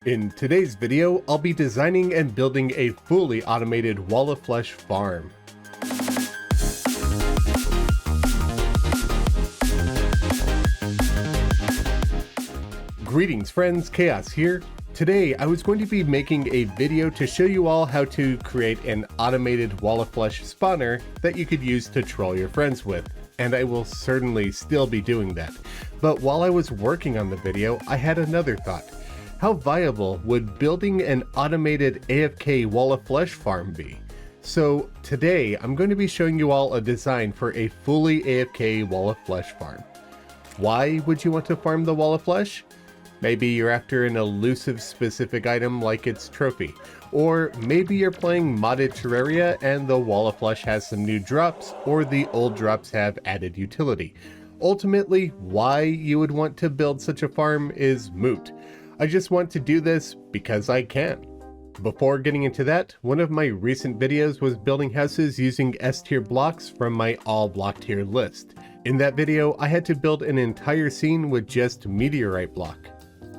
In today's video, I'll be designing and building a fully automated wall of flesh farm. Greetings friends, Khaios here. Today I was going to be making a video to show you all how to create an automated wall of flesh spawner that you could use to troll your friends with. And I will certainly still be doing that. But while I was working on the video, I had another thought. How viable would building an automated AFK wall of flesh farm be? So today I'm going to be showing you all a design for a fully AFK wall of flesh farm. Why would you want to farm the wall of flesh? Maybe you're after an elusive specific item like its trophy. Or maybe you're playing modded Terraria and the wall of flesh has some new drops, or the old drops have added utility. Ultimately, why you would want to build such a farm is moot. I just want to do this because I can. Before getting into that, one of my recent videos was building houses using S-tier blocks from my all block tier list. In that video, I had to build an entire scene with just meteorite block.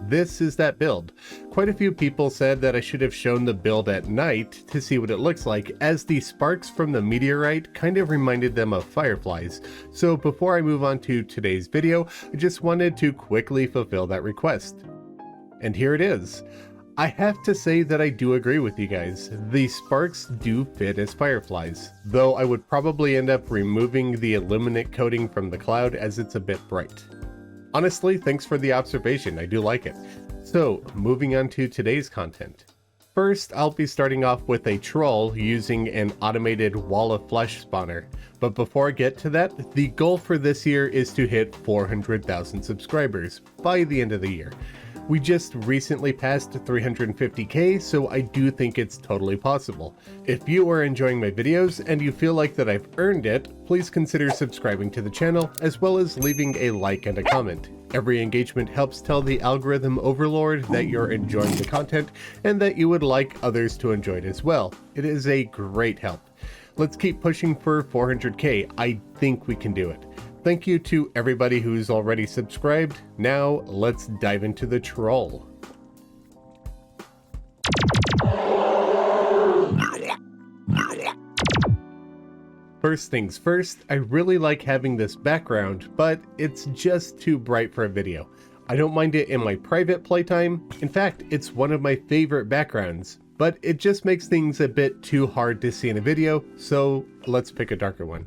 This is that build. Quite a few people said that I should have shown the build at night to see what it looks like, as the sparks from the meteorite kind of reminded them of fireflies. So before I move on to today's video, I just wanted to quickly fulfill that request. And here it is. I have to say that I do agree with you guys. The sparks do fit as fireflies, though I would probably end up removing the illuminate coating from the cloud as it's a bit bright. Honestly, thanks for the observation, I do like it. So, moving on to today's content. First, I'll be starting off with a troll using an automated wall of flesh spawner. But before I get to that, the goal for this year is to hit 400,000 subscribers by the end of the year. We just recently passed 350k, so I do think it's totally possible. If you are enjoying my videos and you feel like that I've earned it, please consider subscribing to the channel as well as leaving a like and a comment. Every engagement helps tell the algorithm overlord that you're enjoying the content and that you would like others to enjoy it as well. It is a great help. Let's keep pushing for 400k. I think we can do it. Thank you to everybody who's already subscribed. Now let's dive into the troll. First things first, I really like having this background, but it's just too bright for a video. I don't mind it in my private playtime. In fact, it's one of my favorite backgrounds, but it just makes things a bit too hard to see in a video, so let's pick a darker one.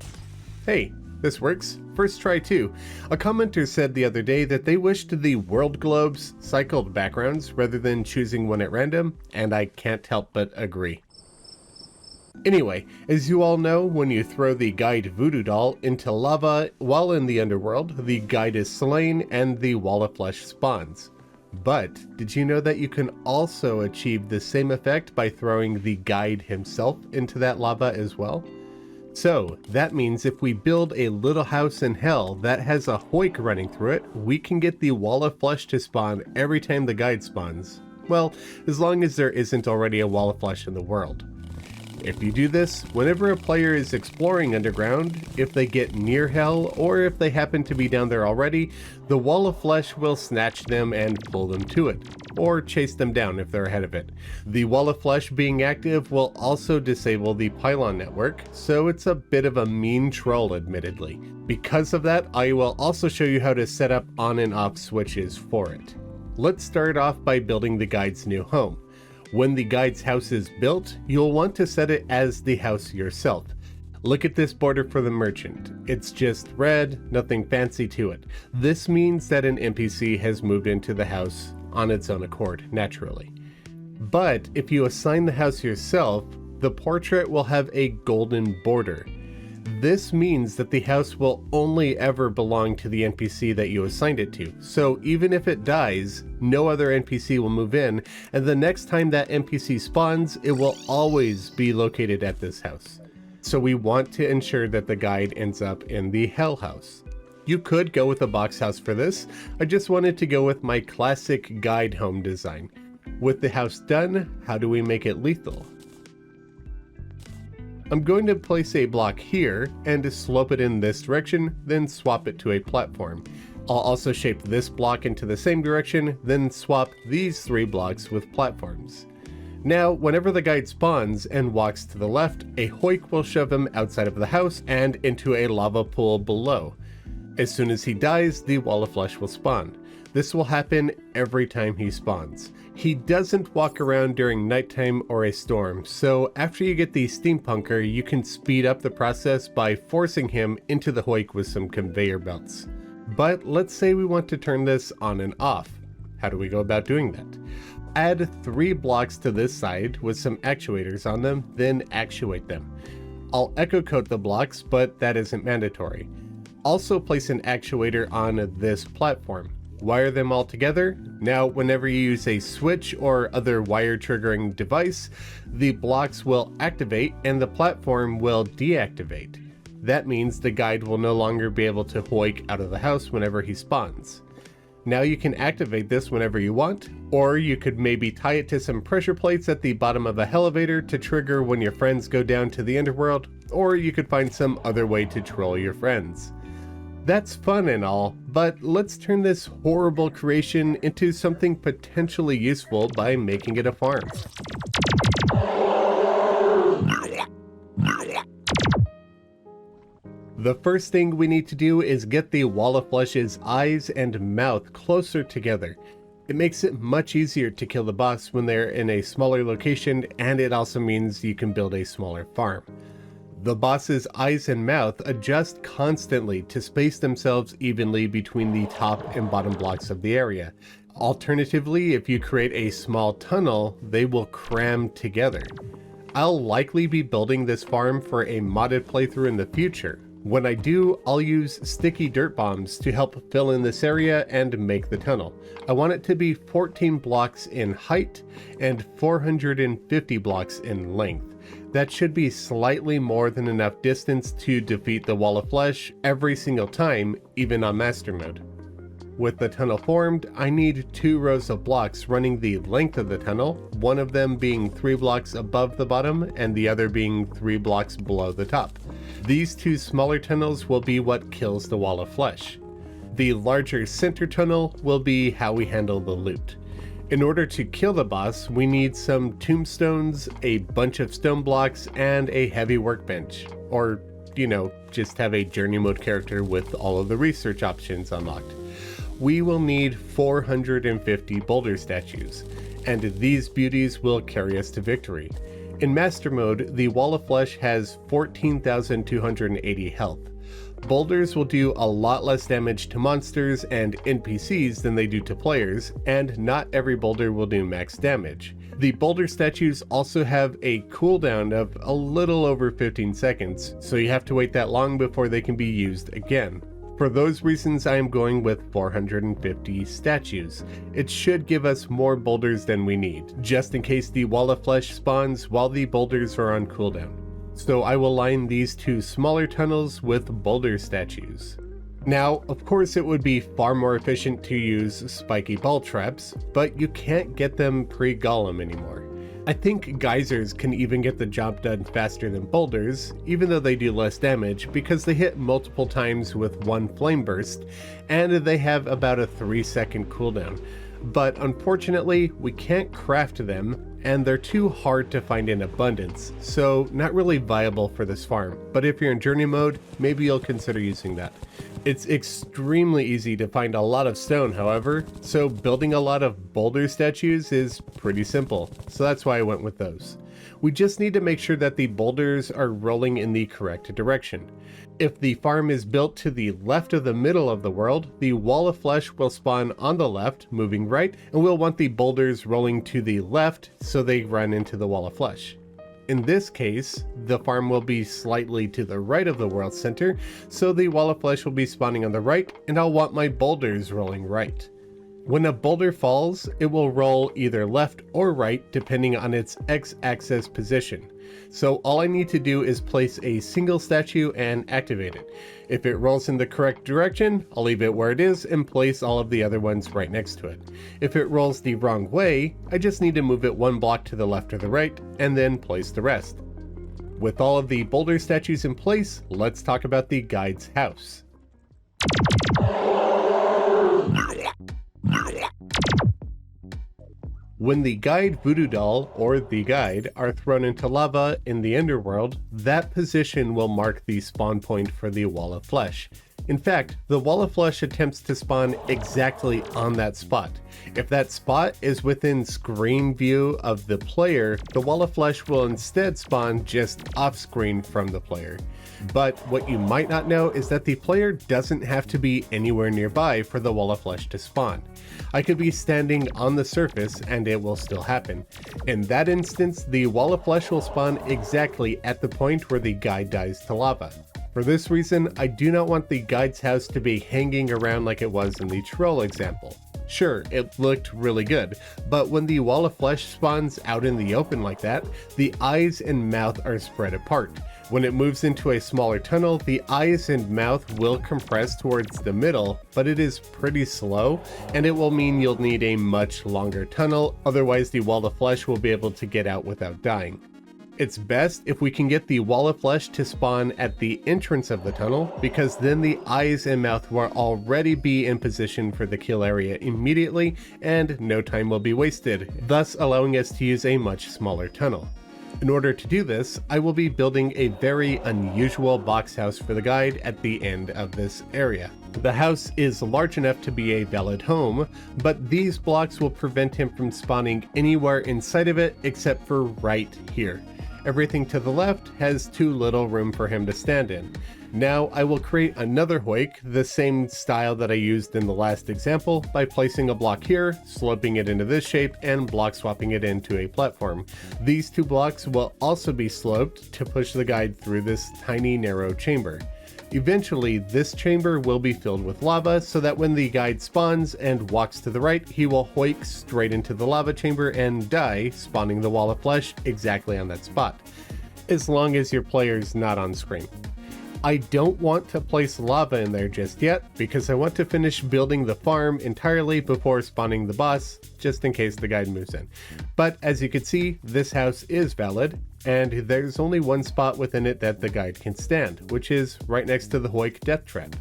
Hey, this works. First try too. A commenter said the other day that they wished the world globes cycled backgrounds rather than choosing one at random, and I can't help but agree. Anyway, as you all know, when you throw the guide voodoo doll into lava while in the underworld, the guide is slain and the wall of flesh spawns. But did you know that you can also achieve the same effect by throwing the guide himself into that lava as well? So that means if we build a little house in hell that has a hoik running through it, we can get the wall of flesh to spawn every time the guide spawns. Well, as long as there isn't already a wall of flesh in the world. If you do this, whenever a player is exploring underground, if they get near hell or if they happen to be down there already, the wall of flesh will snatch them and pull them to it, or chase them down if they're ahead of it. The wall of flesh being active will also disable the pylon network, so it's a bit of a mean troll admittedly. Because of that, I will also show you how to set up on and off switches for it. Let's start off by building the guide's new home. When the guide's house is built, you'll want to set it as the house yourself. Look at this border for the merchant. It's just red, nothing fancy to it. This means that an NPC has moved into the house on its own accord, naturally. But if you assign the house yourself, the portrait will have a golden border. This means that the house will only ever belong to the NPC that you assigned it to. So even if it dies, no other NPC will move in, and the next time that NPC spawns, it will always be located at this house. So we want to ensure that the guide ends up in the hell house. You could go with a box house for this. I just wanted to go with my classic guide home design. With the house done, how do we make it lethal? I'm going to place a block here and slope it in this direction, then swap it to a platform. I'll also shape this block into the same direction, then swap these 3 blocks with platforms. Now, whenever the guide spawns and walks to the left, a hoik will shove him outside of the house and into a lava pool below. As soon as he dies, the wall of flesh will spawn. This will happen every time he spawns. He doesn't walk around during nighttime or a storm, so after you get the steampunker, you can speed up the process by forcing him into the hoik with some conveyor belts. But let's say we want to turn this on and off. How do we go about doing that? Add 3 blocks to this side with some actuators on them, then actuate them. I'll echo coat the blocks, but that isn't mandatory. Also place an actuator on this platform. Wire them all together. Now, whenever you use a switch or other wire triggering device, the blocks will activate and the platform will deactivate. That means the guide will no longer be able to hoik out of the house whenever he spawns. Now you can activate this whenever you want, or you could maybe tie it to some pressure plates at the bottom of a elevator to trigger when your friends go down to the underworld, or you could find some other way to troll your friends. That's fun and all, but let's turn this horrible creation into something potentially useful by making it a farm. The first thing we need to do is get the wall of flesh's eyes and mouth closer together. It makes it much easier to kill the boss when they're in a smaller location, and it also means you can build a smaller farm. The boss's eyes and mouth adjust constantly to space themselves evenly between the top and bottom blocks of the area. Alternatively, if you create a small tunnel, they will cram together. I'll likely be building this farm for a modded playthrough in the future. When I do, I'll use sticky dirt bombs to help fill in this area and make the tunnel. I want it to be 14 blocks in height and 450 blocks in length. That should be slightly more than enough distance to defeat the wall of flesh every single time, even on master mode. With the tunnel formed, I need 2 rows of blocks running the length of the tunnel, one of them being 3 blocks above the bottom and the other being 3 blocks below the top. These 2 smaller tunnels will be what kills the wall of flesh. The larger center tunnel will be how we handle the loot. In order to kill the boss, we need some tombstones, a bunch of stone blocks, and a heavy workbench. Or, just have a journey mode character with all of the research options unlocked. We will need 450 boulder statues, and these beauties will carry us to victory. In master mode, the wall of flesh has 14,280 health. Boulders will do a lot less damage to monsters and NPCs than they do to players, and not every boulder will do max damage. The boulder statues also have a cooldown of a little over 15 seconds, so you have to wait that long before they can be used again. For those reasons, I am going with 450 statues. It should give us more boulders than we need, just in case the wall of flesh spawns while the boulders are on cooldown. So I will line these 2 smaller tunnels with boulder statues. Now, of course it would be far more efficient to use spiky ball traps, but you can't get them pre-golem anymore. I think geysers can even get the job done faster than boulders, even though they do less damage because they hit multiple times with 1 flame burst, and they have about a 3-second cooldown. But unfortunately, we can't craft them, and they're too hard to find in abundance, so not really viable for this farm. But if you're in journey mode, maybe you'll consider using that. It's extremely easy to find a lot of stone, however, so building a lot of boulder statues is pretty simple, so that's why I went with those. We just need to make sure that the boulders are rolling in the correct direction. If the farm is built to the left of the middle of the world, the wall of flesh will spawn on the left, moving right, and we'll want the boulders rolling to the left so they run into the wall of flesh. In this case, the farm will be slightly to the right of the world center, so the wall of flesh will be spawning on the right, and I'll want my boulders rolling right. When a boulder falls, it will roll either left or right depending on its x-axis position. So all I need to do is place a single statue and activate it. If it rolls in the correct direction, I'll leave it where it is and place all of the other ones right next to it. If it rolls the wrong way, I just need to move it 1 block to the left or the right, and then place the rest. With all of the boulder statues in place, let's talk about the guide's house. When the guide voodoo doll or the guide are thrown into lava in the underworld, that position will mark the spawn point for the wall of flesh. In fact, the wall of flesh attempts to spawn exactly on that spot. If that spot is within screen view of the player, the wall of flesh will instead spawn just off screen from the player. But what you might not know is that the player doesn't have to be anywhere nearby for the wall of flesh to spawn. I could be standing on the surface and it will still happen. In that instance, the wall of flesh will spawn exactly at the point where the guide dies to lava. For this reason, I do not want the guide's house to be hanging around like it was in the troll example. Sure, it looked really good, but when the wall of flesh spawns out in the open like that, the eyes and mouth are spread apart. When it moves into a smaller tunnel, the eyes and mouth will compress towards the middle, but it is pretty slow, and it will mean you'll need a much longer tunnel, otherwise the wall of flesh will be able to get out without dying. It's best if we can get the wall of flesh to spawn at the entrance of the tunnel, because then the eyes and mouth will already be in position for the kill area immediately and no time will be wasted, thus allowing us to use a much smaller tunnel. In order to do this, I will be building a very unusual box house for the guide at the end of this area. The house is large enough to be a valid home, but these blocks will prevent him from spawning anywhere inside of it except for right here. Everything to the left has too little room for him to stand in. Now I will create another hoik, the same style that I used in the last example, by placing a block here, sloping it into this shape, and block swapping it into a platform. These two blocks will also be sloped to push the guide through this tiny narrow chamber. Eventually, this chamber will be filled with lava so that when the guide spawns and walks to the right, he will hoik straight into the lava chamber and die, spawning the wall of flesh exactly on that spot, as long as your player's not on screen. I don't want to place lava in there just yet because I want to finish building the farm entirely before spawning the boss, just in case the guide moves in. But as you can see, this house is valid, and there's only one spot within it that the guide can stand, which is right next to the hoik death trap.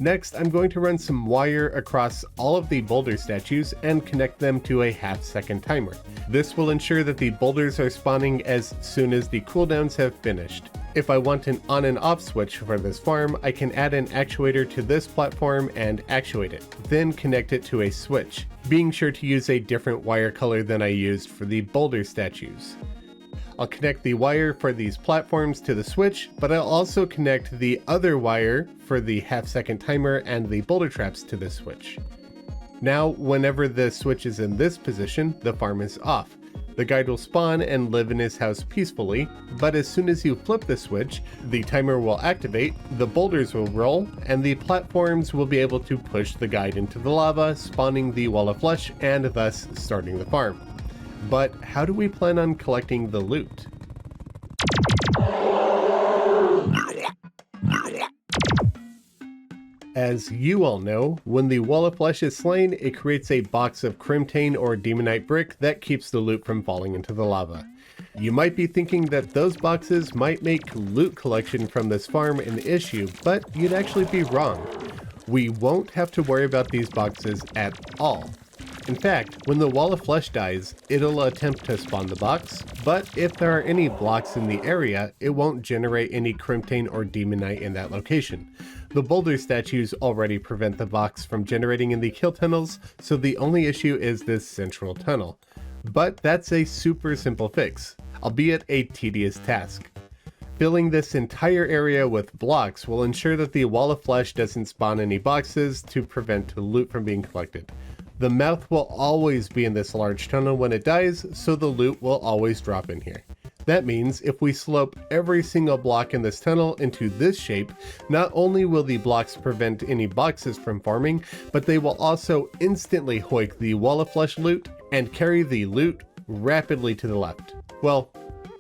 Next, I'm going to run some wire across all of the boulder statues and connect them to a half-second timer. This will ensure that the boulders are spawning as soon as the cooldowns have finished. If I want an on and off switch for this farm, I can add an actuator to this platform and actuate it, then connect it to a switch, being sure to use a different wire color than I used for the boulder statues. I'll connect the wire for these platforms to the switch, but I'll also connect the other wire for the half-second timer and the boulder traps to this switch. Now, whenever the switch is in this position, the farm is off. The guide will spawn and live in his house peacefully, but as soon as you flip the switch, the timer will activate, the boulders will roll, and the platforms will be able to push the guide into the lava, spawning the wall of flesh and thus starting the farm. But how do we plan on collecting the loot? As you all know, when the wall of flesh is slain, it creates a box of Creme or MydNyte brick that keeps the loot from falling into the lava. You might be thinking that those boxes might make loot collection from this farm an issue, but you'd actually be wrong. We won't have to worry about these boxes at all. In fact, when the wall of flesh dies, it'll attempt to spawn the box, but if there are any blocks in the area, it won't generate any Creme or MydNyte in that location. The boulder statues already prevent the box from generating in the kill tunnels, so the only issue is this central tunnel. But that's a super simple fix, albeit a tedious task. Filling this entire area with blocks will ensure that the wall of flesh doesn't spawn any boxes to prevent loot from being collected. The mouth will always be in this large tunnel when it dies, so the loot will always drop in here. That means if we slope every single block in this tunnel into this shape, not only will the blocks prevent any boxes from forming, but they will also instantly hoik the wall of flesh loot and carry the loot rapidly to the left. Well,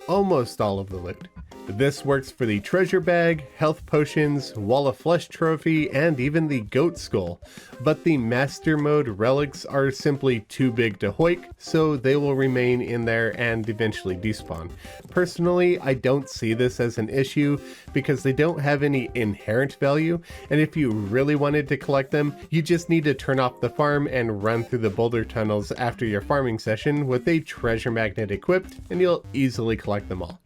almost all of the loot. This works for the treasure bag, health potions, wall of flesh trophy, and even the goat skull, but the master mode relics are simply too big to hoik, so they will remain in there and eventually despawn. Personally, I don't see this as an issue because they don't have any inherent value, and if you really wanted to collect them, you just need to turn off the farm and run through the boulder tunnels after your farming session with a treasure magnet equipped, and you'll easily collect them all.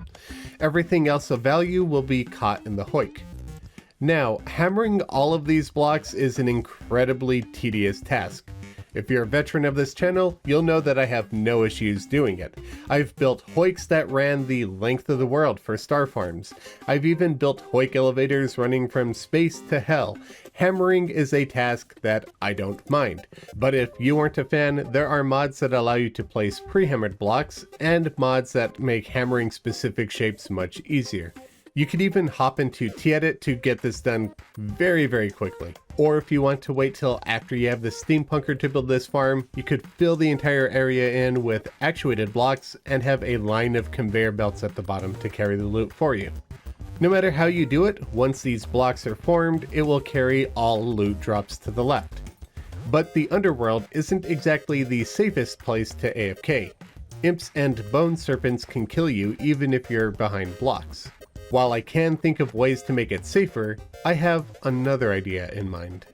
Everything else of value will be caught in the hoik. Now, hammering all of these blocks is an incredibly tedious task. If you're a veteran of this channel, you'll know that I have no issues doing it. I've built hoiks that ran the length of the world for star farms. I've even built hoik elevators running from space to hell. Hammering is a task that I don't mind. But if you aren't a fan, there are mods that allow you to place pre-hammered blocks, and mods that make hammering specific shapes much easier. You could even hop into T-Edit to get this done very quickly. Or if you want to wait till after you have the steampunker to build this farm, you could fill the entire area in with actuated blocks and have a line of conveyor belts at the bottom to carry the loot for you. No matter how you do it, once these blocks are formed, it will carry all loot drops to the left. But the underworld isn't exactly the safest place to AFK. Imps and bone serpents can kill you even if you're behind blocks. While I can think of ways to make it safer, I have another idea in mind.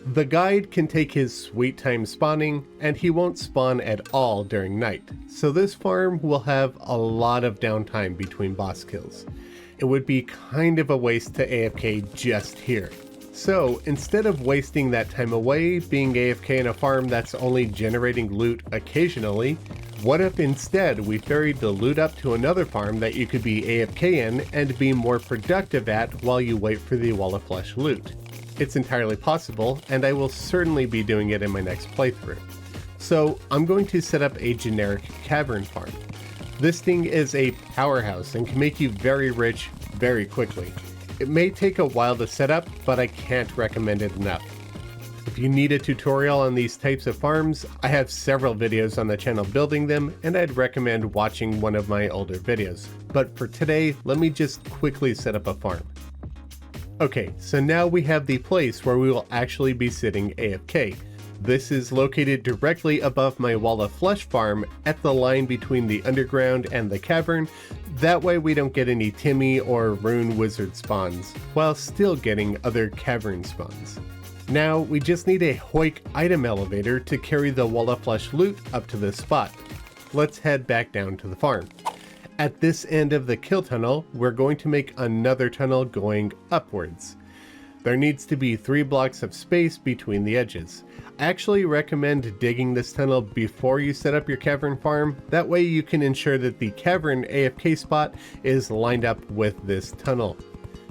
The guide can take his sweet time spawning, and he won't spawn at all during night, so this farm will have a lot of downtime between boss kills. It would be kind of a waste to AFK just here. So instead of wasting that time away being AFK in a farm that's only generating loot occasionally, what if instead we ferried the loot up to another farm that you could be AFK in and be more productive at while you wait for the Wall of Flesh loot? It's entirely possible, and I will certainly be doing it in my next playthrough. So I'm going to set up a generic cavern farm. This thing is a powerhouse and can make you very rich very quickly. It may take a while to set up, but I can't recommend it enough. If you need a tutorial on these types of farms, I have several videos on the channel building them, and I'd recommend watching one of my older videos. But for today, let me just quickly set up a farm. Okay, so now we have the place where we will actually be sitting AFK. This is located directly above my Wall of Flesh farm at the line between the underground and the cavern. That way we don't get any Timmy or Rune Wizard spawns, while still getting other cavern spawns. Now we just need a hoik item elevator to carry the Wall of Flesh loot up to this spot. Let's head back down to the farm. At this end of the kill tunnel, we're going to make another tunnel going upwards. There needs to be 3 blocks of space between the edges. I actually recommend digging this tunnel before you set up your cavern farm. That way you can ensure that the cavern AFK spot is lined up with this tunnel.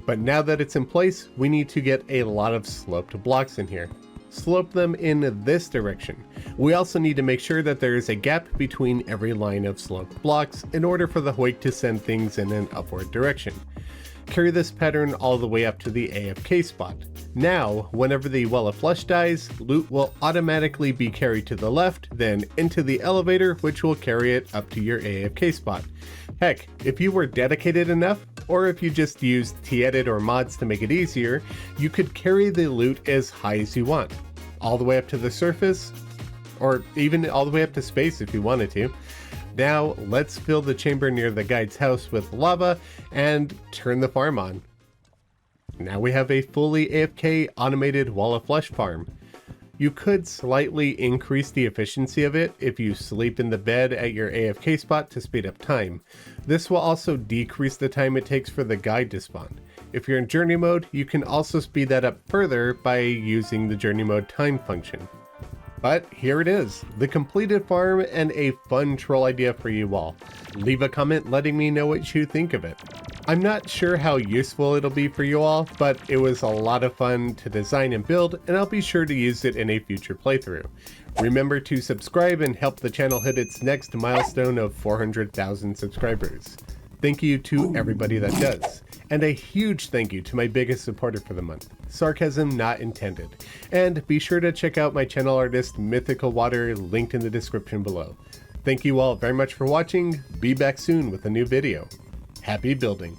But now that it's in place, we need to get a lot of sloped blocks in here. Slope them in this direction. We also need to make sure that there is a gap between every line of sloped blocks in order for the hoik to send things in an upward direction. Carry this pattern all the way up to the AFK spot. Now, whenever the Well of Flesh dies, loot will automatically be carried to the left, then into the elevator, which will carry it up to your AFK spot. Heck, if you were dedicated enough, or if you just used T-Edit or mods to make it easier, you could carry the loot as high as you want. All the way up to the surface, or even all the way up to space if you wanted to. Now, let's fill the chamber near the guide's house with lava and turn the farm on. Now we have a fully AFK automated Wall of Flesh farm. You could slightly increase the efficiency of it if you sleep in the bed at your AFK spot to speed up time. This will also decrease the time it takes for the guide to spawn. If you're in journey mode, you can also speed that up further by using the journey mode time function. But here it is, the completed farm and a fun troll idea for you all. Leave a comment letting me know what you think of it. I'm not sure how useful it'll be for you all, but it was a lot of fun to design and build, and I'll be sure to use it in a future playthrough. Remember to subscribe and help the channel hit its next milestone of 400,000 subscribers. Thank you to everybody that does. And a huge thank you to my biggest supporter for the month. Sarcasm not intended. And be sure to check out my channel artist MythicalWater, linked in the description below. Thank you all very much for watching. Be back soon with a new video. Happy building.